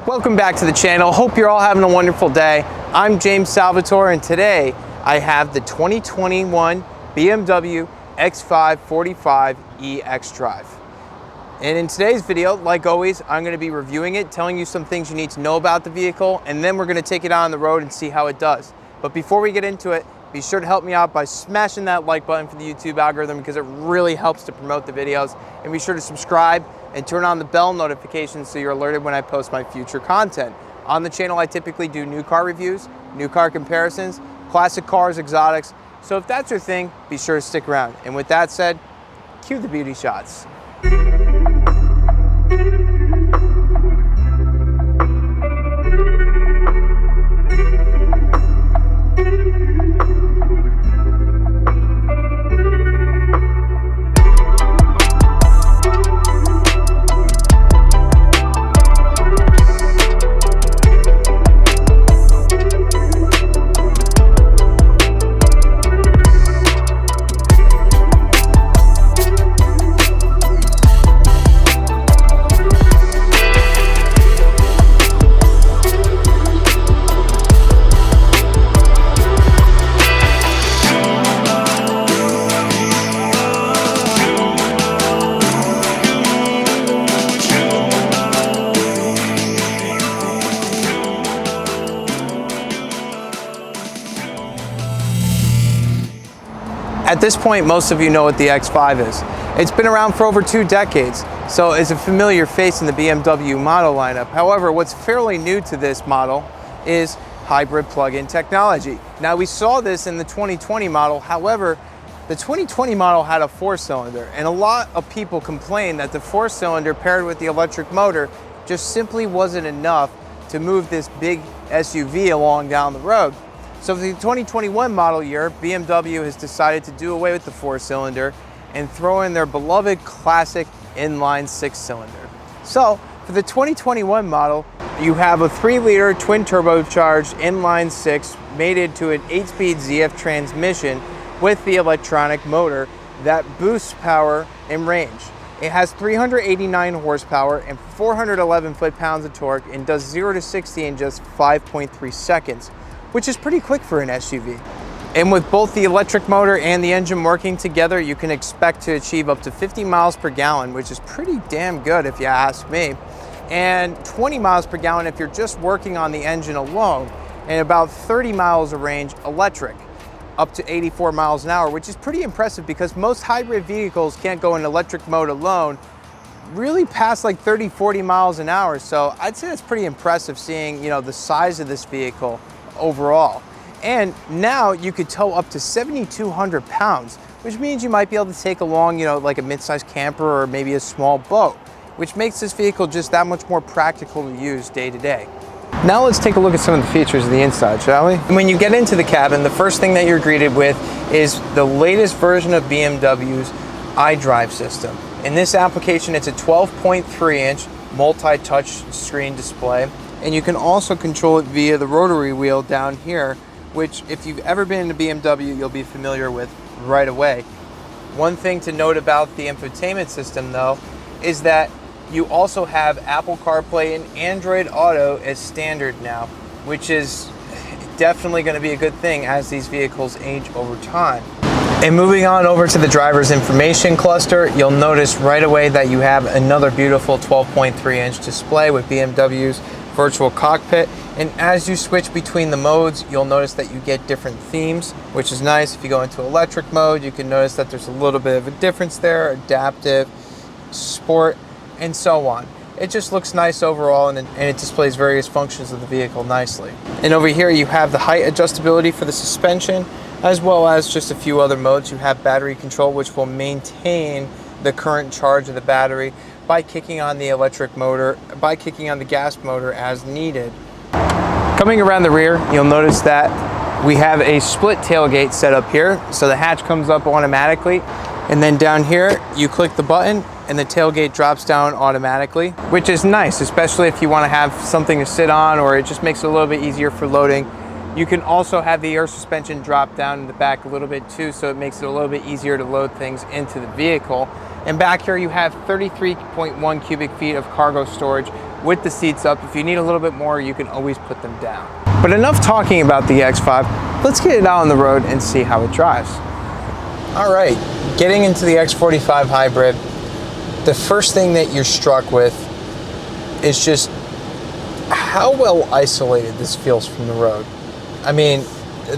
Welcome back to the channel. Hope you're all having a wonderful day. I'm James Salvatore, and today I have the 2021 BMW X5 45e XDrive. And in today's video, like always, I'm going to be reviewing it, telling you some things you need to know about the vehicle, and then we're going to take it out on the road and see how it does. But before we get into it, be sure to help me out by smashing that like button for the YouTube algorithm, because it really helps to promote the videos. And be sure to subscribe and turn on the bell notifications so you're alerted when I post my future content. On the channel, I typically do new car reviews, new car comparisons, classic cars, exotics. So if that's your thing, be sure to stick around. And with that said, cue the beauty shots. At this point, most of you know what the X5 is. It's been around for over 2 decades, so it's a familiar face in the BMW model lineup. However, what's fairly new to this model is hybrid plug-in technology. Now, we saw this in the 2020 model. However, the 2020 model had a 4-cylinder, and a lot of people complained that the 4-cylinder paired with the electric motor just simply wasn't enough to move this big SUV along down the road. So for the 2021 model year, BMW has decided to do away with the 4-cylinder and throw in their beloved classic inline 6-cylinder. So for the 2021 model, you have a 3-liter twin turbocharged inline 6 mated to an 8-speed ZF transmission with the electronic motor that boosts power and range. It has 389 horsepower and 411 foot-pounds of torque and does 0 to 60 in just 5.3 seconds. Which is pretty quick for an SUV. And with both the electric motor and the engine working together, you can expect to achieve up to 50 miles per gallon, which is pretty damn good if you ask me. And 20 miles per gallon if you're just working on the engine alone, and about 30 miles of range electric, up to 84 miles an hour, which is pretty impressive because most hybrid vehicles can't go in electric mode alone really past like 30-40 miles an hour. So I'd say that's pretty impressive seeing, you know, the size of this vehicle overall. And now you could tow up to 7,200 pounds, which means you might be able to take along, you know, like a mid-sized camper or maybe a small boat, which makes this vehicle just that much more practical to use day to day. Now let's take a look at some of the features of the inside, shall we? When you get into the cabin, the first thing that you're greeted with is the latest version of BMW's iDrive system. In this application, it's a 12.3-inch multi-touch screen display. And you can also control it via the rotary wheel down here, which if you've ever been in a BMW, you'll be familiar with right away. One thing to note about the infotainment system though, is that you also have Apple CarPlay and Android Auto as standard now, which is definitely going to be a good thing as these vehicles age over time. And moving on over to the driver's information cluster, you'll notice right away that you have another beautiful 12.3-inch display with BMW's virtual cockpit, and as you switch between the modes, you'll notice that you get different themes, which is nice. If you go into electric mode, you can notice that there's a little bit of a difference there: adaptive, sport, and so on. It just looks nice overall, and it displays various functions of the vehicle nicely. And over here you have the height adjustability for the suspension, as well as just a few other modes. You have battery control, which will maintain the current charge of the battery by kicking on the electric motor, by kicking on the gas motor as needed. Coming around the rear, you'll notice that we have a split tailgate set up here. So the hatch comes up automatically, and then down here, you click the button and the tailgate drops down automatically, which is nice, especially if you want to have something to sit on, or it just makes it a little bit easier for loading. You can also have the air suspension drop down in the back a little bit too, so it makes it a little bit easier to load things into the vehicle. And back here you have 33.1 cubic feet of cargo storage with the seats up. If you need a little bit more, you can always put them down. But enough talking about the X5, let's get it out on the road and see how it drives. All right, getting into the X45 Hybrid, the first thing that you're struck with is just how well isolated this feels from the road. I mean,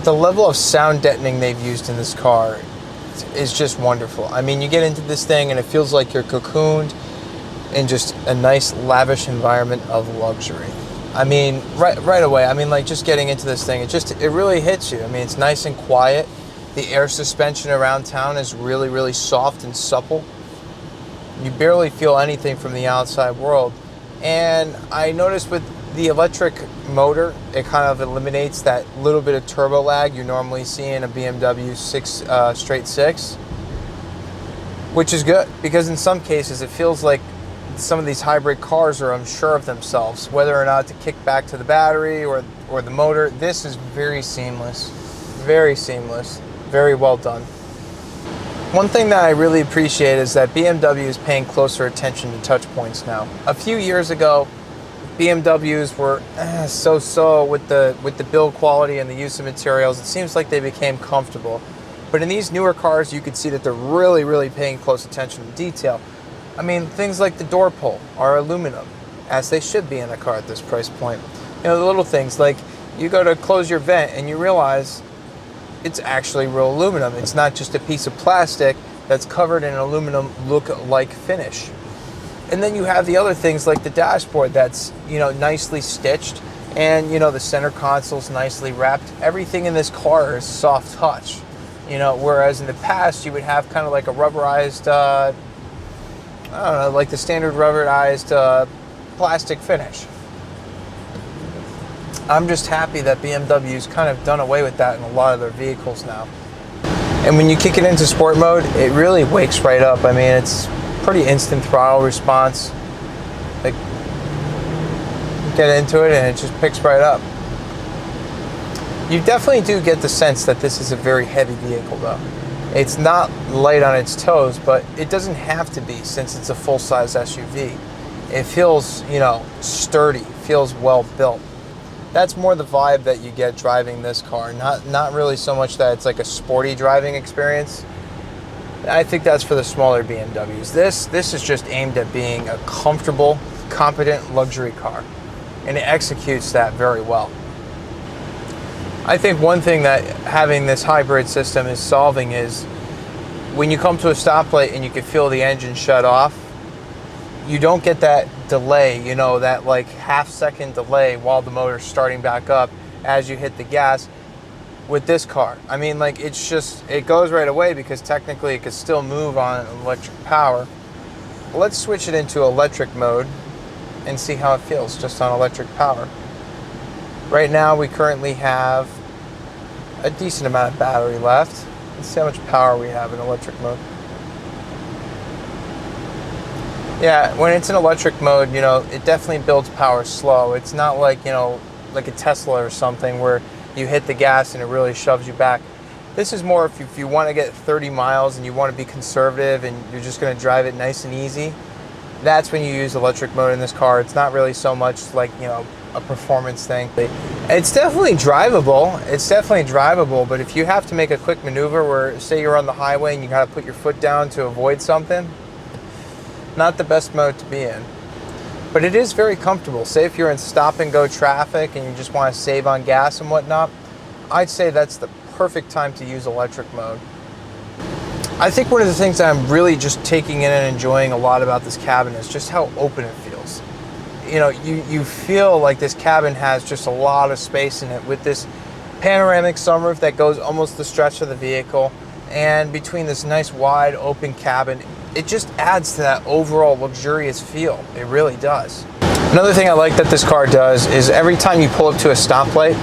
the level of sound deadening they've used in this car is just wonderful. I mean, you get into this thing and it feels like you're cocooned in just a nice lavish environment of luxury. I mean, right away, I mean, like just getting into this thing, it really hits you. I mean, it's nice and quiet. The air suspension around town is really, really soft and supple. You barely feel anything from the outside world. And I noticed with the electric motor, it kind of eliminates that little bit of turbo lag you normally see in a BMW straight six, which is good because in some cases it feels like some of these hybrid cars are unsure of themselves, whether or not to kick back to the battery or the motor. This is very seamless, very well done. One thing that I really appreciate is that BMW is paying closer attention to touch points now. A few years ago, BMWs were so-so with the build quality and the use of materials. It seems like they became comfortable. But in these newer cars, you can see that they're really, really paying close attention to detail. I mean, things like the door pull are aluminum, as they should be in a car at this price point. You know, the little things like you go to close your vent and you realize it's actually real aluminum. It's not just a piece of plastic that's covered in an aluminum look-like finish. And then you have the other things like the dashboard that's, you know, nicely stitched, and, you know, the center console's nicely wrapped. Everything in this car is soft touch, you know, whereas in the past you would have kind of like a rubberized, I don't know, like the standard rubberized plastic finish. I'm just happy that BMW's kind of done away with that in a lot of their vehicles now. And when you kick it into sport mode, it really wakes right up. I mean, it's pretty instant throttle response. Like, get into it and it just picks right up. You definitely do get the sense that this is a very heavy vehicle though. It's not light on its toes, but it doesn't have to be since it's a full-size SUV. It feels, you know, sturdy, feels well built. That's more the vibe that you get driving this car. Not really so much that it's like a sporty driving experience. I think that's for the smaller BMWs. This is just aimed at being a comfortable, competent luxury car, and it executes that very well. I think one thing that having this hybrid system is solving is when you come to a stoplight and you can feel the engine shut off, you don't get that delay, you know, that like half-second delay while the motor's starting back up as you hit the gas with this car. I mean, like, it's just, it goes right away because technically it could still move on electric power. Let's switch it into electric mode and see how it feels just on electric power. Right now we currently have a decent amount of battery left. Let's see how much power we have in electric mode. Yeah, when it's in electric mode, you know, it definitely builds power slow. It's not like, you know, like a Tesla or something where you hit the gas and it really shoves you back. This is more if you want to get 30 miles and you want to be conservative and you're just going to drive it nice and easy. That's when you use electric mode in this car. It's not really so much like, you know, a performance thing. It's definitely drivable. It's definitely drivable, but if you have to make a quick maneuver where, say you're on the highway and you got to put your foot down to avoid something, not the best mode to be in. But it is very comfortable. Say if you're in stop and go traffic and you just want to save on gas and whatnot, I'd say that's the perfect time to use electric mode. I think one of the things that I'm really just taking in and enjoying a lot about this cabin is just how open it feels. You know, you feel like this cabin has just a lot of space in it with this panoramic sunroof that goes almost the stretch of the vehicle, and between this nice wide open cabin, it just adds to that overall luxurious feel. It really does. Another thing I like that this car does is every time you pull up to a stoplight,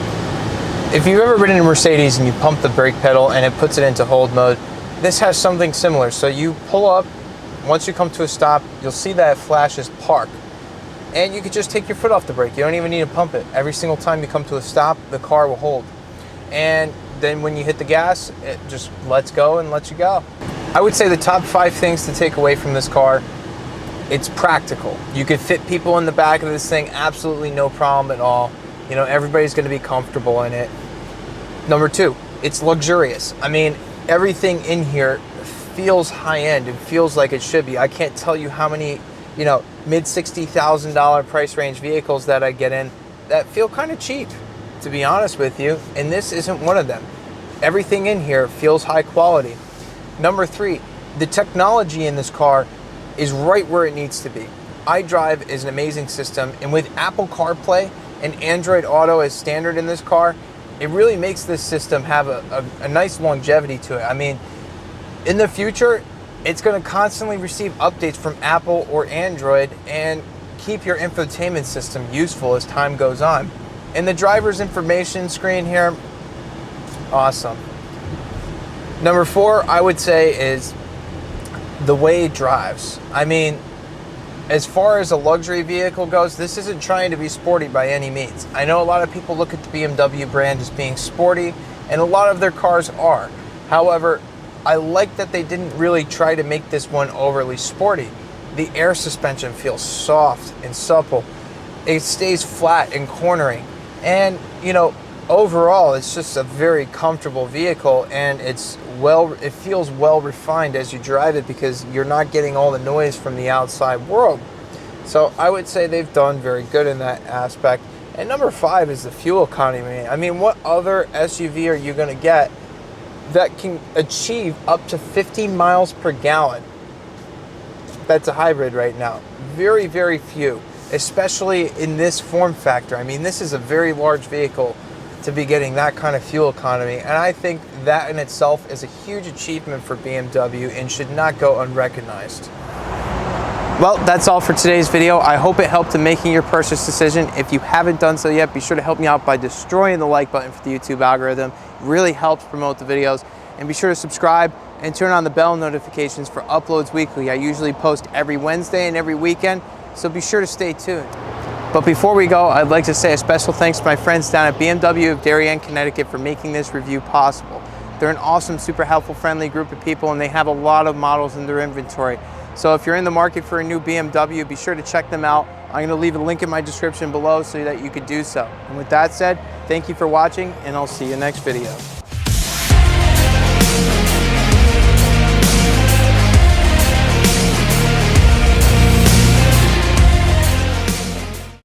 if you've ever ridden a Mercedes and you pump the brake pedal and it puts it into hold mode, this has something similar. So you pull up, once you come to a stop, you'll see that it flashes park. And you can just take your foot off the brake. You don't even need to pump it. Every single time you come to a stop, the car will hold. And then when you hit the gas, it just lets go and lets you go. I would say the top 5 things to take away from this car It's practical. You could fit people in the back of this thing, absolutely no problem at all. You know, everybody's going to be comfortable in it. Number two, it's luxurious. I mean, everything in here feels high-end. It feels like it should be. I can't tell you how many, you know, mid $60,000 price range vehicles that I get in that feel kind of cheap, to be honest with you, and this isn't one of them. Everything in here feels high quality. Number three, the technology in this car is right where it needs to be. iDrive is an amazing system, and with Apple CarPlay and Android Auto as standard in this car, it really makes this system have a nice longevity to it. I mean, in the future, it's going to constantly receive updates from Apple or Android and keep your infotainment system useful as time goes on. And the driver's information screen here, awesome. Number four, I would say, is the way it drives. I mean, as far as a luxury vehicle goes, this isn't trying to be sporty by any means. I know a lot of people look at the BMW brand as being sporty, and a lot of their cars are. However, I like that they didn't really try to make this one overly sporty. The air suspension feels soft and supple. It stays flat and cornering. And, you know, overall, it's just a very comfortable vehicle, and it feels well refined as you drive it because you're not getting all the noise from the outside world. So I would say they've done very good in that aspect. And number five is the fuel economy. I mean, what other SUV are you going to get that can achieve up to 15 miles per gallon? That's a hybrid right now. Very, very few, especially in this form factor. I mean, this is a very large vehicle to be getting that kind of fuel economy, and I think that in itself is a huge achievement for BMW and should not go unrecognized. Well, that's all for today's video. I hope it helped in making your purchase decision. If you haven't done so yet, be sure to help me out by destroying the like button for the YouTube algorithm. It really helps promote the videos. And be sure to subscribe and turn on the bell notifications for uploads weekly. I usually post every Wednesday and every weekend, so be sure to stay tuned. But before we go, I'd like to say a special thanks to my friends down at BMW of Darien, Connecticut for making this review possible. They're an awesome, super helpful, friendly group of people, and they have a lot of models in their inventory. So if you're in the market for a new BMW, be sure to check them out. I'm going to leave a link in my description below so that you could do so. And with that said, thank you for watching, and I'll see you next video.